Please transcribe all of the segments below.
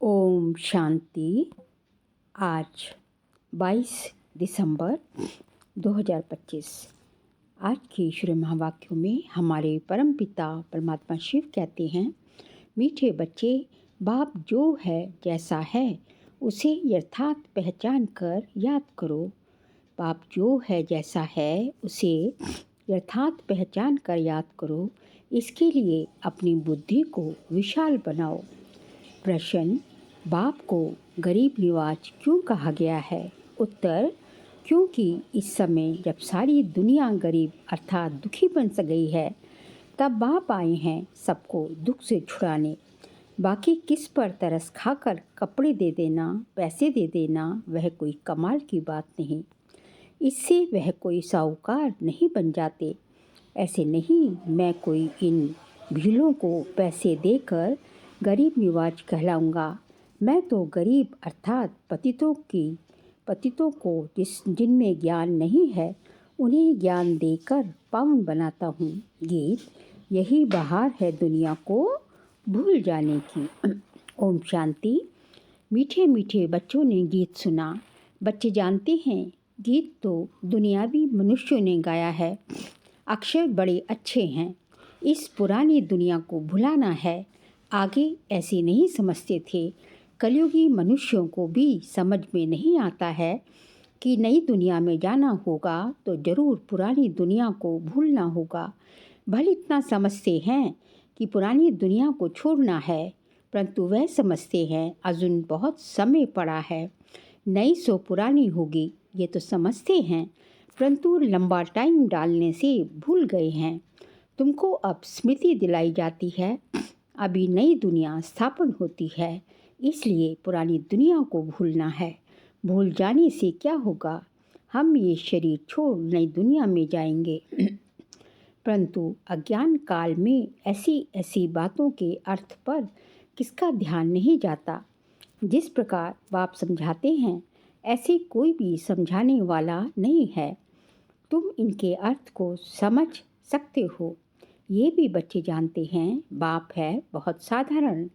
ओम शांति। आज 22 दिसंबर 2025। आज के श्री महावाक्यों में हमारे परम पिता परमात्मा शिव कहते हैं, मीठे बच्चे, बाप जो है जैसा है उसे यथार्थ पहचान कर याद करो। बाप जो है जैसा है उसे यथार्थ पहचान कर याद करो। इसके लिए अपनी बुद्धि को विशाल बनाओ। प्रश्न, बाप को गरीब निवाज क्यों कहा गया है? उत्तर, क्योंकि इस समय जब सारी दुनिया गरीब अर्थात दुखी बन गई है, तब बाप आए हैं सबको दुख से छुड़ाने। बाकी किस पर तरस खाकर कपड़े दे देना, पैसे दे देना, वह कोई कमाल की बात नहीं। इससे वह कोई साहूकार नहीं बन जाते। ऐसे नहीं मैं कोई इन भीलों को पैसे देकर गरीब निवाज कहलाऊंगा। मैं तो गरीब अर्थात पतितों को जिनमें ज्ञान नहीं है उन्हें ज्ञान देकर पावन बनाता हूँ। गीत, यही बहार है दुनिया को भूल जाने की। ओम शांति। मीठे मीठे बच्चों ने गीत सुना। बच्चे जानते हैं गीत तो दुनियावी मनुष्यों ने गाया है। अक्षर बड़े अच्छे हैं। इस पुरानी दुनिया को भुलाना है। आगे ऐसे नहीं समझते थे। कलयुगी मनुष्यों को भी समझ में नहीं आता है कि नई दुनिया में जाना होगा तो ज़रूर पुरानी दुनिया को भूलना होगा। भले इतना समझते हैं कि पुरानी दुनिया को छोड़ना है, परंतु वह समझते हैं अजून बहुत समय पड़ा है, नई सो पुरानी होगी। ये तो समझते हैं, परंतु लंबा टाइम डालने से भूल गए हैं। तुमको अब स्मृति दिलाई जाती है, अभी नई दुनिया स्थापन होती है, इसलिए पुरानी दुनिया को भूलना है। भूल जाने से क्या होगा? हम ये शरीर छोड़ नई दुनिया में जाएंगे। परंतु अज्ञान काल में ऐसी ऐसी बातों के अर्थ पर किसका ध्यान नहीं जाता। जिस प्रकार बाप समझाते हैं ऐसे कोई भी समझाने वाला नहीं है। तुम इनके अर्थ को समझ सकते हो। ये भी बच्चे जानते हैं बाप है बहुत साधारण।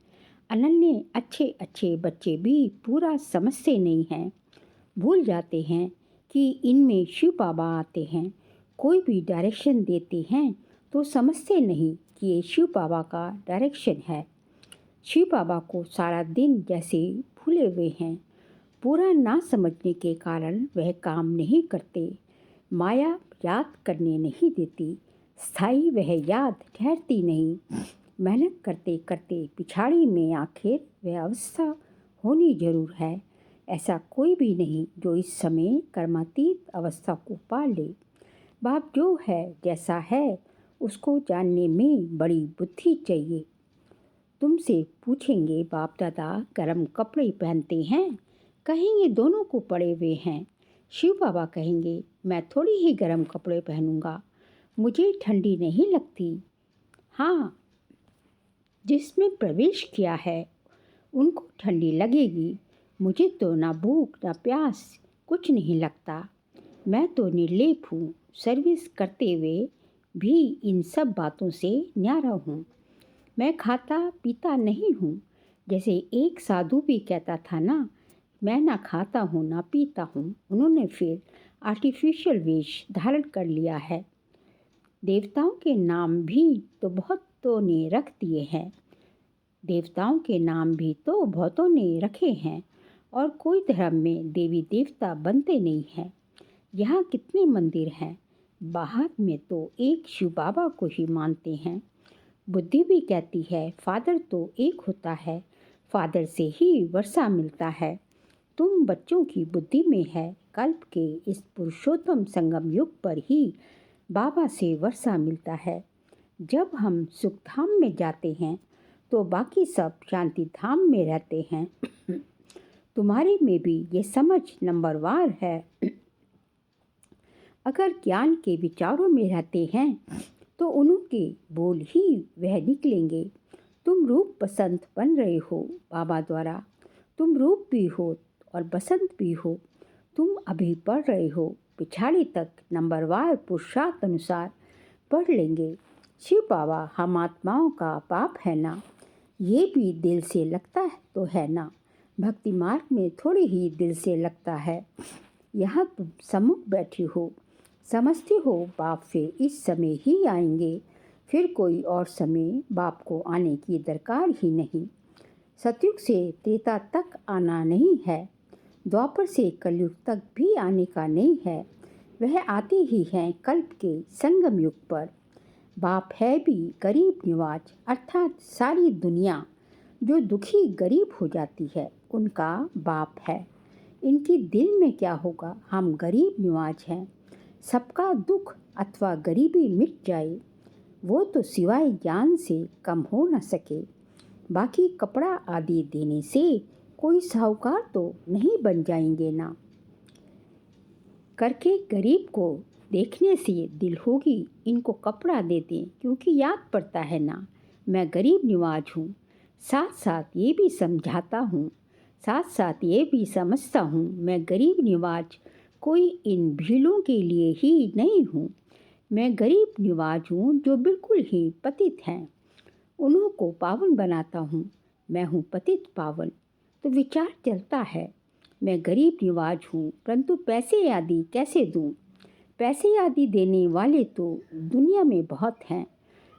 अनन्य अच्छे बच्चे भी पूरा समझते नहीं हैं। भूल जाते हैं कि इनमें शिव बाबा आते हैं। कोई भी डायरेक्शन देते हैं तो समझते नहीं कि ये शिव बाबा का डायरेक्शन है। शिव बाबा को सारा दिन जैसे भूले हुए हैं। पूरा ना समझने के कारण वह काम नहीं करते। माया याद करने नहीं देती। स्थायी वह याद ठहरती नहीं। मेहनत करते करते पिछाड़ी में आखिर वह अवस्था होनी जरूर है। ऐसा कोई भी नहीं जो इस समय कर्मातीत अवस्था को पा ले। बाप जो है जैसा है उसको जानने में बड़ी बुद्धि चाहिए। तुमसे पूछेंगे बाप दादा गर्म कपड़े पहनते हैं? कहेंगे दोनों को पड़े हुए हैं। शिव बाबा कहेंगे मैं थोड़ी ही गर्म कपड़े पहनूंगा, मुझे ठंडी नहीं लगती। हाँ, जिसमें प्रवेश किया है उनको ठंडी लगेगी। मुझे तो ना भूख ना प्यास कुछ नहीं लगता। मैं तो निर्लेप हूँ। सर्विस करते हुए भी इन सब बातों से न्यारा हूँ। मैं खाता पीता नहीं हूँ। जैसे एक साधु भी कहता था ना, मैं ना खाता हूँ ना पीता हूँ। उन्होंने फिर आर्टिफिशियल वेश धारण कर लिया है। देवताओं के नाम भी तो बहुतों ने रख दिए हैं। देवताओं के नाम भी तो बहुतों ने रखे हैं, और कोई धर्म में देवी देवता बनते नहीं हैं। यहाँ कितने मंदिर हैं, बाहर में तो एक शिव बाबा को ही मानते हैं। बुद्धि भी कहती है फादर तो एक होता है, फादर से ही वर्षा मिलता है। तुम बच्चों की बुद्धि में है कल्प के इस पुरुषोत्तम संगम युग पर ही बाबा से वर्षा मिलता है। जब हम सुख धाम में जाते हैं तो बाकी सब शांति धाम में रहते हैं। तुम्हारे में भी ये समझ नंबरवार है। अगर ज्ञान के विचारों में रहते हैं तो उनके बोल ही वह निकलेंगे। तुम रूप बसंत बन रहे हो बाबा द्वारा। तुम रूप भी हो और बसंत भी हो। तुम अभी पढ़ रहे हो, पिछाड़ी तक नंबरवार पुरुषार्थ अनुसार पढ़ लेंगे। शिव बाबा हम आत्माओं का बाप है ना। ये भी दिल से लगता है तो है ना, भक्ति मार्ग में थोड़ी ही दिल से लगता है। यहाँ तुम सम्मुख बैठी हो, समझती हो बाप फिर इस समय ही आएंगे, फिर कोई और समय बाप को आने की दरकार ही नहीं। सतयुग से त्रेता तक आना नहीं है, द्वापर से कलयुग तक भी आने का नहीं है। वह आते ही हैं कल्प के संगम युग पर। बाप है भी गरीब निवाज, अर्थात सारी दुनिया जो दुखी गरीब हो जाती है उनका बाप है। इनकी दिल में क्या होगा, हम गरीब निवाज हैं, सबका दुख अथवा गरीबी मिट जाए, वो तो सिवाय ज्ञान से कम हो न सके। बाकी कपड़ा आदि देने से कोई साहूकार तो नहीं बन जाएंगे ना। करके गरीब को देखने से दिल होगी इनको कपड़ा दे दें, क्योंकि याद पड़ता है ना मैं गरीब निवाज हूँ। साथ साथ ये भी समझाता हूँ, साथ साथ ये भी समझता हूँ मैं गरीब निवाज कोई इन भीलों के लिए ही नहीं हूँ। मैं गरीब निवाज हूँ जो बिल्कुल ही पतित हैं, उन्हों को पावन बनाता हूँ। मैं हूँ पतित पावन। तो विचार चलता है मैं गरीब निवाज हूँ, परंतु पैसे आदि कैसे दूँ। पैसे आदि देने वाले तो दुनिया में बहुत हैं,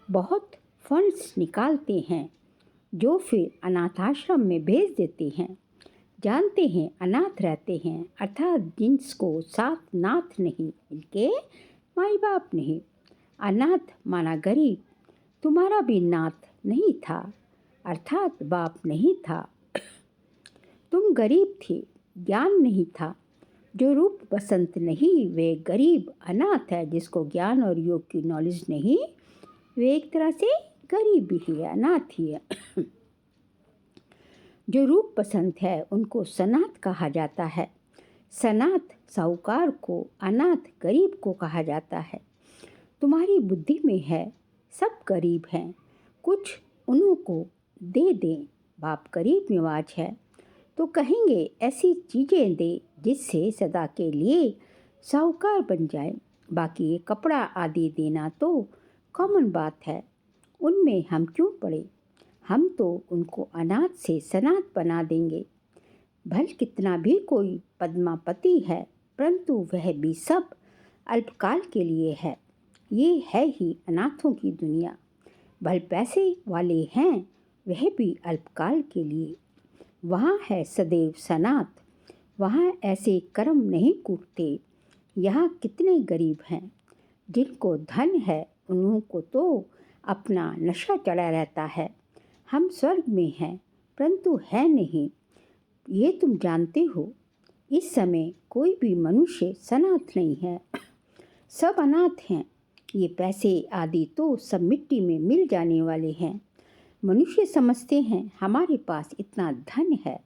बहुत फंड्स निकालते हैं जो फिर अनाथ आश्रम में भेज देते हैं। जानते हैं अनाथ रहते हैं, अर्थात जिनको साथ नाथ नहीं, इनके माई बाप नहीं। अनाथ माना गरीब, तुम्हारा भी नाथ नहीं था, अर्थात बाप नहीं था। तुम गरीब थे, ज्ञान नहीं था। जो रूप बसंत नहीं वे गरीब अनाथ है, जिसको ज्ञान और योग की नॉलेज नहीं वे एक तरह से गरीब ही है, अनाथ ही है। जो रूप पसंद है उनको सनाथ कहा जाता है। सनाथ साहूकार को, अनाथ गरीब को कहा जाता है। तुम्हारी बुद्धि में है सब गरीब हैं, कुछ उन्हों को दे दें। बाप गरीब निवाज है तो कहेंगे ऐसी चीज़ें दे जिससे सदा के लिए साहूकार बन जाए। बाकी ये कपड़ा आदि देना तो कॉमन बात है, उनमें हम क्यों पड़े। हम तो उनको अनाथ से सनाथ बना देंगे। भल कितना भी कोई पद्मापति है, परंतु वह भी सब अल्पकाल के लिए है। ये है ही अनाथों की दुनिया। भल पैसे वाले हैं, वह भी अल्पकाल के लिए। वहाँ है सदैव सनाथ, वहाँ ऐसे कर्म नहीं कूटते। यहाँ कितने गरीब हैं, जिनको धन है उन्हों को तो अपना नशा चढ़ा रहता है। हम स्वर्ग में हैं, परंतु है नहीं, ये तुम जानते हो। इस समय कोई भी मनुष्य सनाथ नहीं है, सब अनाथ हैं। ये पैसे आदि तो सब मिट्टी में मिल जाने वाले हैं। मनुष्य समझते हैं हमारे पास इतना धन है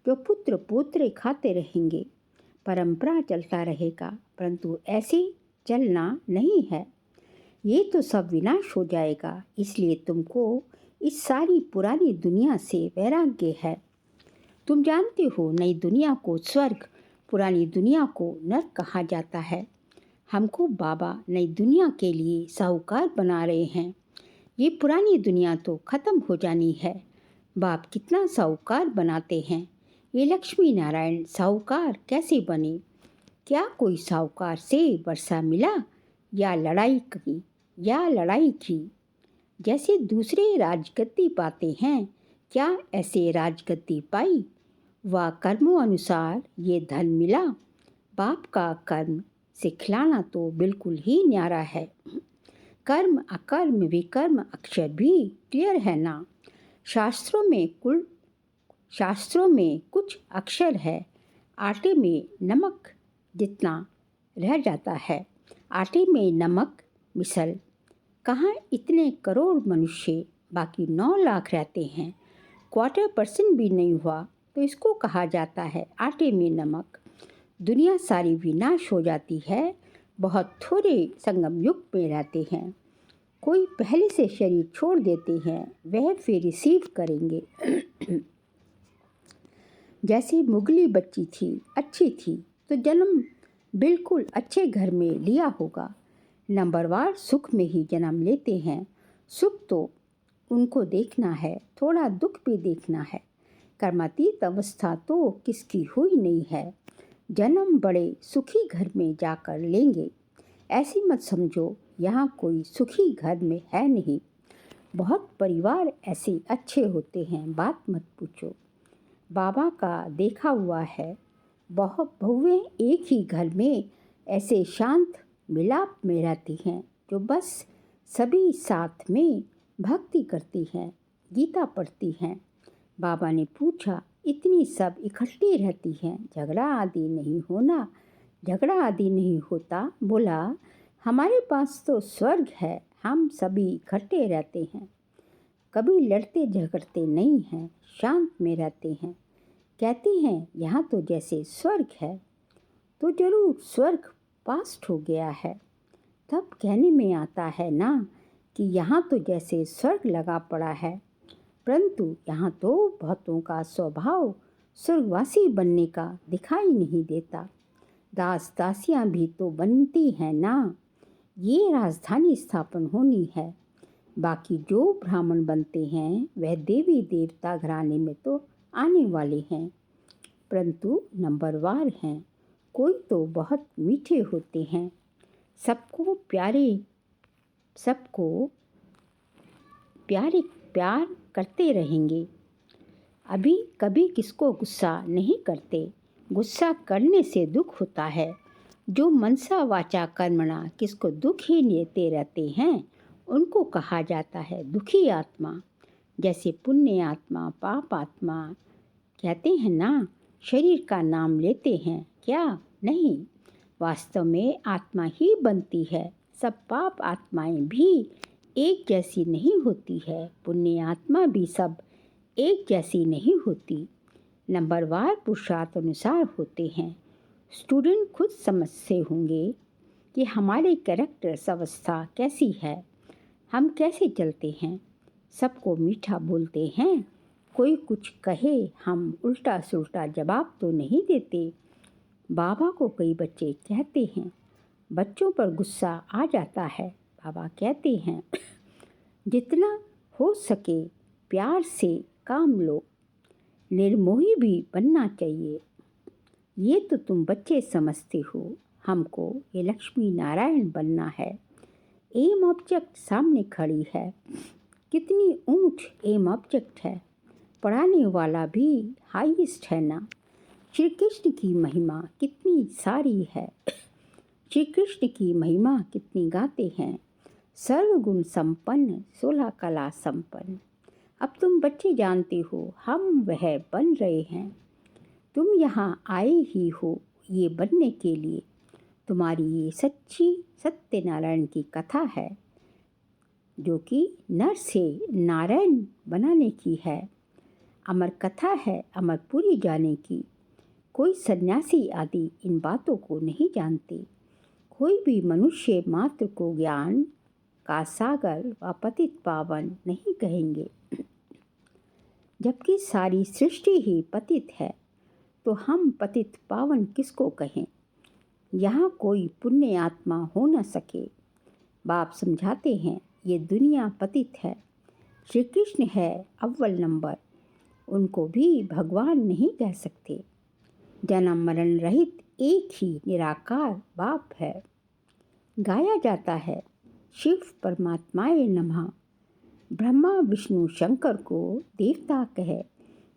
जो पुत्र पोत्रे खाते रहेंगे, परंपरा चलता रहेगा, परंतु ऐसे चलना नहीं है। ये तो सब विनाश हो जाएगा, इसलिए तुमको इस सारी पुरानी दुनिया से वैराग्य है। तुम जानते हो नई दुनिया को स्वर्ग, पुरानी दुनिया को नरक कहा जाता है। हमको बाबा नई दुनिया के लिए साहूकार बना रहे हैं। ये पुरानी दुनिया तो ख़त्म हो जानी है। बाप कितना साहूकार बनाते हैं। ये लक्ष्मी नारायण साहूकार कैसे बने। क्या कोई साहूकार से वर्षा मिला या लड़ाई की। जैसे दूसरे राजगद्दी पाते हैं, क्या ऐसे राजगद्दी पाई। व कर्मों अनुसार ये धन मिला। बाप का कर्म सिखलाना तो बिल्कुल ही न्यारा है। कर्म अकर्म विकर्म अक्षर भी क्लियर है ना। शास्त्रों में कुछ अक्षर है, आटे में नमक जितना रह जाता है। आटे में नमक मिसल, कहाँ इतने करोड़ मनुष्य, बाकी 9 लाख रहते हैं, 1/4% भी नहीं हुआ तो इसको कहा जाता है आटे में नमक। दुनिया सारी विनाश हो जाती है, बहुत थोड़े संगम युग में रहते हैं। कोई पहले से शरीर छोड़ देते हैं, वह फिर रिसीव करेंगे। जैसे मुगली बच्ची थी, अच्छी थी तो जन्म बिल्कुल अच्छे घर में लिया होगा। नंबरवार सुख में ही जन्म लेते हैं। सुख तो उनको देखना है, थोड़ा दुख भी देखना है। कर्मातीत अवस्था तो किसकी हुई नहीं है। जन्म बड़े सुखी घर में जाकर लेंगे। ऐसी मत समझो यहाँ कोई सुखी घर में है नहीं। बहुत परिवार ऐसे अच्छे होते हैं, बात मत पूछो। बाबा का देखा हुआ है, बहुत बहुएं एक ही घर में ऐसे शांत मिलाप में रहती हैं जो बस सभी साथ में भक्ति करती हैं, गीता पढ़ती हैं। बाबा ने पूछा, इतनी सब इकट्ठी रहती हैं, झगड़ा आदि नहीं होना? झगड़ा आदि नहीं होता। बोला, हमारे पास तो स्वर्ग है, हम सभी इकट्ठे रहते हैं, कभी लड़ते झगड़ते नहीं हैं, शांत में रहते हैं। कहते हैं यहाँ तो जैसे स्वर्ग है, तो जरूर स्वर्ग पास्ट हो गया है। तब कहने में आता है ना कि यहाँ तो जैसे स्वर्ग लगा पड़ा है, परंतु यहाँ तो बहुतों का स्वभाव स्वर्गवासी बनने का दिखाई नहीं देता। दास दासियाँ भी तो बनती हैं ना। ये राजधानी स्थापन होनी है। बाकी जो ब्राह्मण बनते हैं वह देवी देवता घराने में तो आने वाले हैं, परंतु नंबरवार हैं। कोई तो बहुत मीठे होते हैं, सबको प्यार करते रहेंगे। अभी कभी किसको गुस्सा नहीं करते। गुस्सा करने से दुख होता है। जो मनसा वाचा कर्मणा किसको दुख ही देते रहते हैं, उनको कहा जाता है दुखी आत्मा। जैसे पुण्य आत्मा, पाप आत्मा कहते हैं ना, शरीर का नाम लेते हैं क्या? नहीं, वास्तव में आत्मा ही बनती है। सब पाप आत्माएं भी एक जैसी नहीं होती है, पुण्य आत्मा भी सब एक जैसी नहीं होती, नंबरवार पुरुषार्थ अनुसार होते हैं। स्टूडेंट खुद समझते होंगे कि हमारे कैरेक्टर्स अवस्था कैसी है, हम कैसे चलते हैं। सबको मीठा बोलते हैं, कोई कुछ कहे हम उल्टा सुल्टा जवाब तो नहीं देते। बाबा को कई बच्चे कहते हैं, बच्चों पर गुस्सा आ जाता है। बाबा कहते हैं, जितना हो सके प्यार से काम लो, निर्मोही भी बनना चाहिए। ये तो तुम बच्चे समझते हो, हमको ये लक्ष्मी नारायण बनना है। एम ऑब्जेक्ट सामने खड़ी है, कितनी ऊंच एम ऑब्जेक्ट है, पढ़ाने वाला भी हाईएस्ट है ना। श्री कृष्ण की महिमा कितनी सारी है, श्री कृष्ण की महिमा कितनी गाते हैं। सर्वगुण संपन्न, 16 कला संपन्न। अब तुम बच्चे जानते हो हम वह बन रहे हैं। तुम यहाँ आए ही हो ये बनने के लिए। तुम्हारी ये सच्ची सत्यनारायण की कथा है, जो कि नर से नारायण बनाने की है। अमर कथा है अमरपुरी जाने की। कोई सन्यासी आदि इन बातों को नहीं जानते। कोई भी मनुष्य मात्र को ज्ञान का सागर व पतित पावन नहीं कहेंगे। जबकि सारी सृष्टि ही पतित है, तो हम पतित पावन किसको कहें। यहाँ कोई पुण्य आत्मा हो न सके। बाप समझाते हैं, ये दुनिया पतित है। श्री कृष्ण है अव्वल नंबर, उनको भी भगवान नहीं कह सकते। जन्म मरण रहित एक ही निराकार बाप है। गाया जाता है, शिव परमात्माए नमः। ब्रह्मा विष्णु शंकर को देवता कहे,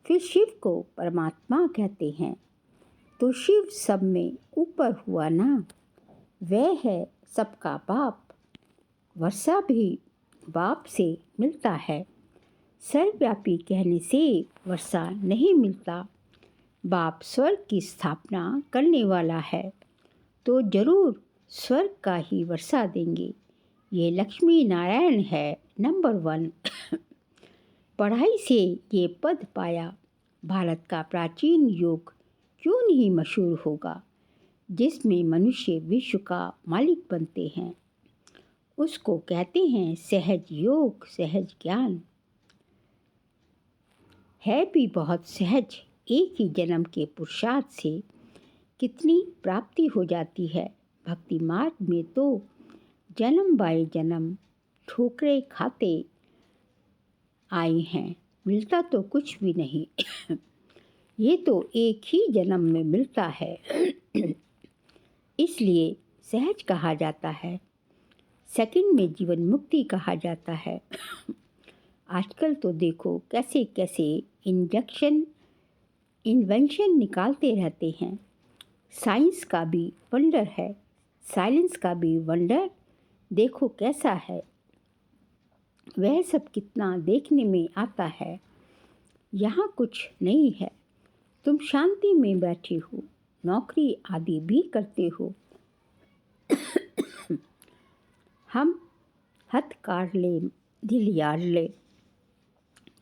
फिर शिव को परमात्मा कहते हैं। तो शिव सब में ऊपर हुआ ना, वह है सबका बाप। वर्षा भी बाप से मिलता है। सर्वव्यापी कहने से वर्षा नहीं मिलता। बाप स्वर्ग की स्थापना करने वाला है, तो जरूर स्वर्ग का ही वर्षा देंगे। ये लक्ष्मी नारायण है नंबर 1। पढ़ाई से ये पद पाया। भारत का प्राचीन योग क्यों नहीं मशहूर होगा, जिसमें मनुष्य विश्व का मालिक बनते हैं। उसको कहते हैं सहज योग, सहज ज्ञान। है भी बहुत सहज। एक ही जन्म के पुरुषार्थ से कितनी प्राप्ति हो जाती है। भक्ति मार्ग में तो जन्म बाय जन्म ठोकरें खाते आए हैं, मिलता तो कुछ भी नहीं। ये तो एक ही जन्म में मिलता है। इसलिए सहज कहा जाता है, सेकंड में जीवन मुक्ति कहा जाता है। आजकल तो देखो कैसे कैसे इन्वेंशन निकालते रहते हैं। साइंस का भी वंडर है, साइलेंस का भी वंडर देखो कैसा है। वह सब कितना देखने में आता है। यहाँ कुछ नहीं है, तुम शांति में बैठे हो, नौकरी आदि भी करते हो। हम हथ काट ले, दिल यार ले,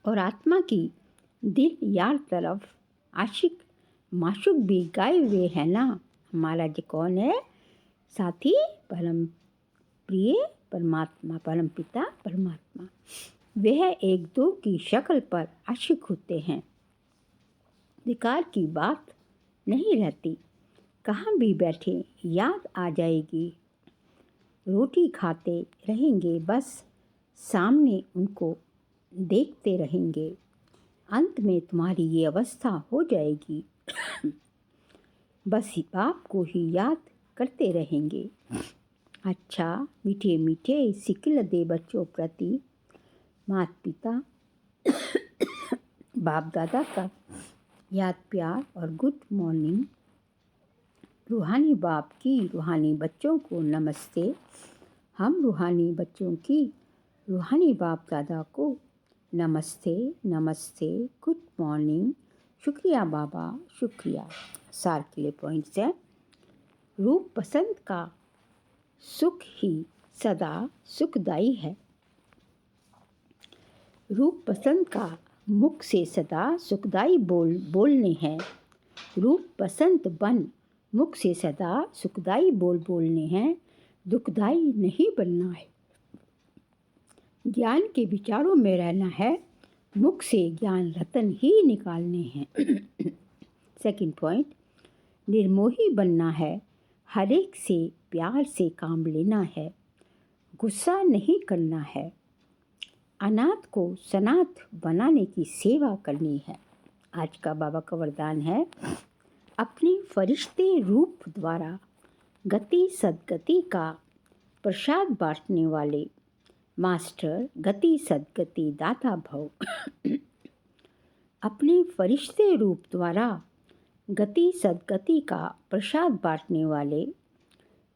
और आत्मा की दिल यार तरफ आशिक माशुक भी गाए हुए है ना। हमारा जो कौन है साथी? परम प्रिय परमात्मा, परम पिता परमात्मा। वह एक दो की शक्ल पर आशिक होते हैं। विकार की बात नहीं रहती, कहाँ भी बैठे याद आ जाएगी। रोटी खाते रहेंगे, बस सामने उनको देखते रहेंगे। अंत में तुम्हारी ये अवस्था हो जाएगी। बस बाप को ही याद करते रहेंगे। अच्छा मीठे मीठे सिक्ल दे बच्चों प्रति माता पिता बाप दादा का याद प्यार और गुड मॉर्निंग। रूहानी बाप की रूहानी बच्चों को नमस्ते। हम रूहानी बच्चों की रूहानी बाप दादा को नमस्ते नमस्ते, गुड मॉर्निंग, शुक्रिया बाबा शुक्रिया। सार के लिए पॉइंट्स हैं। रूप पसंद का सुख ही सदा सुखदाई है। रूप पसंद का मुख से सदा सुखदाई बोलने हैं। रूप पसंद बन मुख से सदा सुखदाई बोलने हैं, दुखदाई नहीं बनना है। ज्ञान के विचारों में रहना है, मुख से ज्ञान रतन ही निकालने हैं। सेकंड पॉइंट, निर्मोही बनना है, हर एक से प्यार से काम लेना है, गुस्सा नहीं करना है, अनाथ को सनाथ बनाने की सेवा करनी है। आज का बाबा का वरदान है, अपने फरिश्ते रूप द्वारा गति सद्गति का प्रसाद बांटने वाले मास्टर गति सद्गति दाता भव। अपने फरिश्ते रूप द्वारा गति सद्गति का प्रसाद बांटने वाले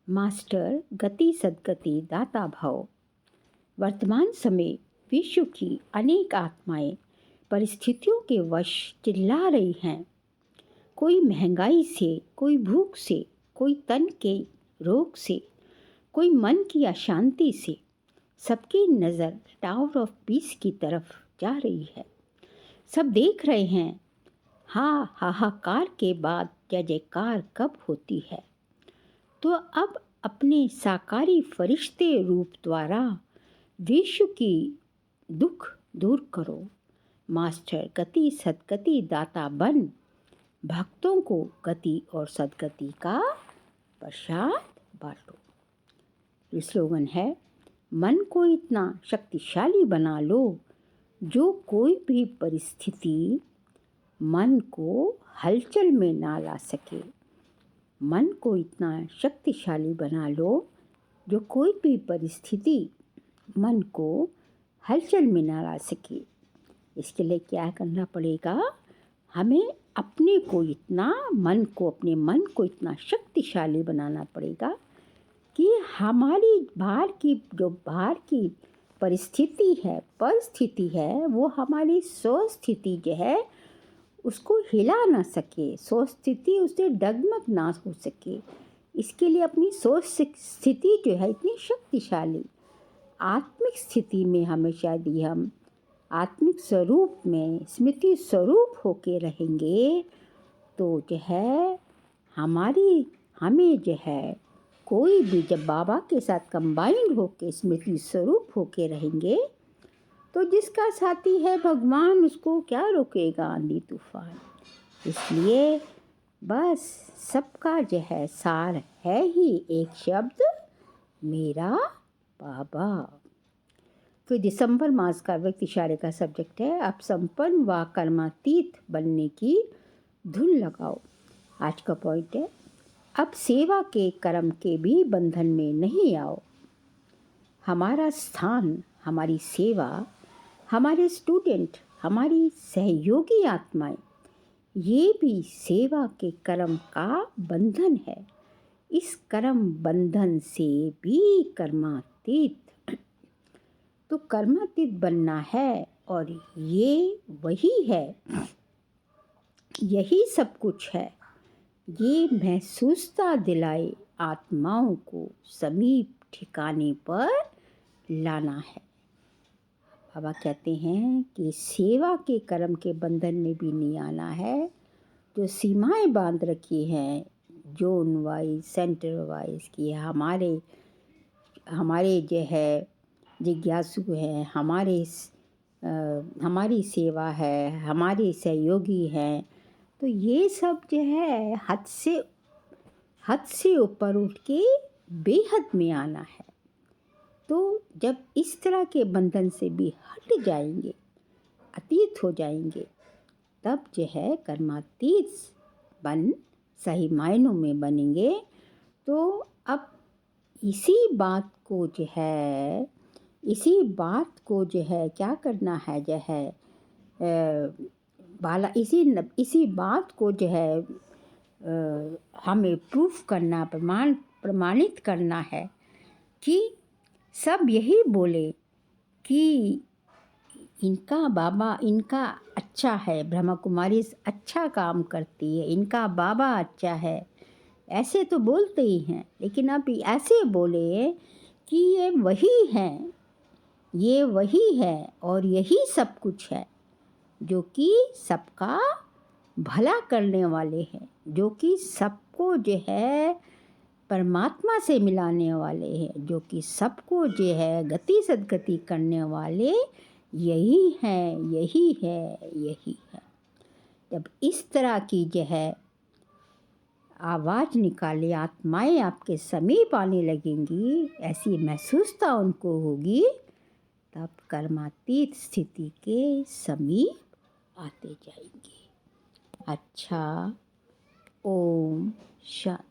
मास्टर गति सद्गति दाता भव। वर्तमान समय विश्व की अनेक आत्माएं परिस्थितियों के वश चिल्ला रही हैं। कोई महंगाई से, कोई भूख से, कोई तन के रोग से, कोई मन की अशांति से। सबकी नज़र टावर ऑफ पीस की तरफ जा रही है। सब देख रहे हैं, हाहाकार के बाद जय जयकार कब होती है। तो अब अपने साकारी फरिश्ते रूप द्वारा विश्व की दुख दूर करो। मास्टर गति सद्गति दाता बन भक्तों को गति और सद्गति का प्रसाद बांटो। स्लोगन है, मन को इतना शक्तिशाली बना लो जो कोई भी परिस्थिति मन को हलचल में ना ला सके। मन को इतना शक्तिशाली बना लो जो कोई भी परिस्थिति मन को हलचल में ना ला सके। इसके लिए क्या करना पड़ेगा? हमें अपने मन को इतना शक्तिशाली बनाना पड़ेगा कि हमारी बाहर की परिस्थिति है वो हमारी स्वस्थिति जो है उसको हिला ना सके, स्वस्थिति उससे डगमग ना हो सके। इसके लिए अपनी सोच स्थिति जो है इतनी शक्तिशाली आत्मिक स्थिति में हमेशा यदि हम आत्मिक स्वरूप में स्मृति स्वरूप होके रहेंगे तो जो है हमें जो है कोई भी जब बाबा के साथ कंबाइंड होके स्मृति स्वरूप होके रहेंगे तो जिसका साथी है भगवान उसको क्या रोकेगा आंधी तूफान। इसलिए बस सबका जो है सार है ही एक शब्द, मेरा बाबा। फिर दिसंबर मास का व्यक्ति इशारे का सब्जेक्ट है। अब संपन्न व कर्मातीत बनने की धुन लगाओ। आज का पॉइंट है, अब सेवा के कर्म के भी बंधन में नहीं आओ। हमारा स्थान, हमारी सेवा, हमारे स्टूडेंट, हमारी सहयोगी आत्माएं, ये भी सेवा के कर्म का बंधन है। इस कर्म बंधन से भी कर्मातीत, तो कर्मातीत बनना है। और ये वही है, यही सब कुछ है। ये महसूसता दिलाए आत्माओं को समीप ठिकाने पर लाना है। बाबा कहते हैं कि सेवा के कर्म के बंधन में भी नहीं आना है। जो सीमाएं बांध रखी हैं जोन वाइज, सेंटर वाइज, कि हमारे जो है जिज्ञासु हैं, हमारी सेवा है, हमारे सहयोगी हैं, तो ये सब जो है हद से ऊपर उठ के बेहद में आना है। तो जब इस तरह के बंधन से भी हट जाएंगे, अतीत हो जाएंगे, तब जो है कर्मातीत बन सही मायनों में बनेंगे। तो अब इसी बात को जो है क्या करना है, जो है इसी बात को जो है हमें प्रूफ करना, प्रमाणित करना है कि सब यही बोले कि इनका बाबा, इनका अच्छा है, ब्रह्मा कुमारी अच्छा काम करती है, इनका बाबा अच्छा है, ऐसे तो बोलते ही हैं। लेकिन अब ऐसे बोले कि ये वही है और यही सब कुछ है, जो कि सबका भला करने वाले हैं, जो कि सबको जो है परमात्मा से मिलाने वाले हैं, जो कि सबको जो है गति सदगति करने वाले यही है। जब इस तरह की जो है आवाज़ निकाले, आत्माएं आपके समीप आने लगेंगी, ऐसी महसूसता उनको होगी, तब कर्मातीत स्थिति के समीप आते जाएंगे। अच्छा, ओम शांति।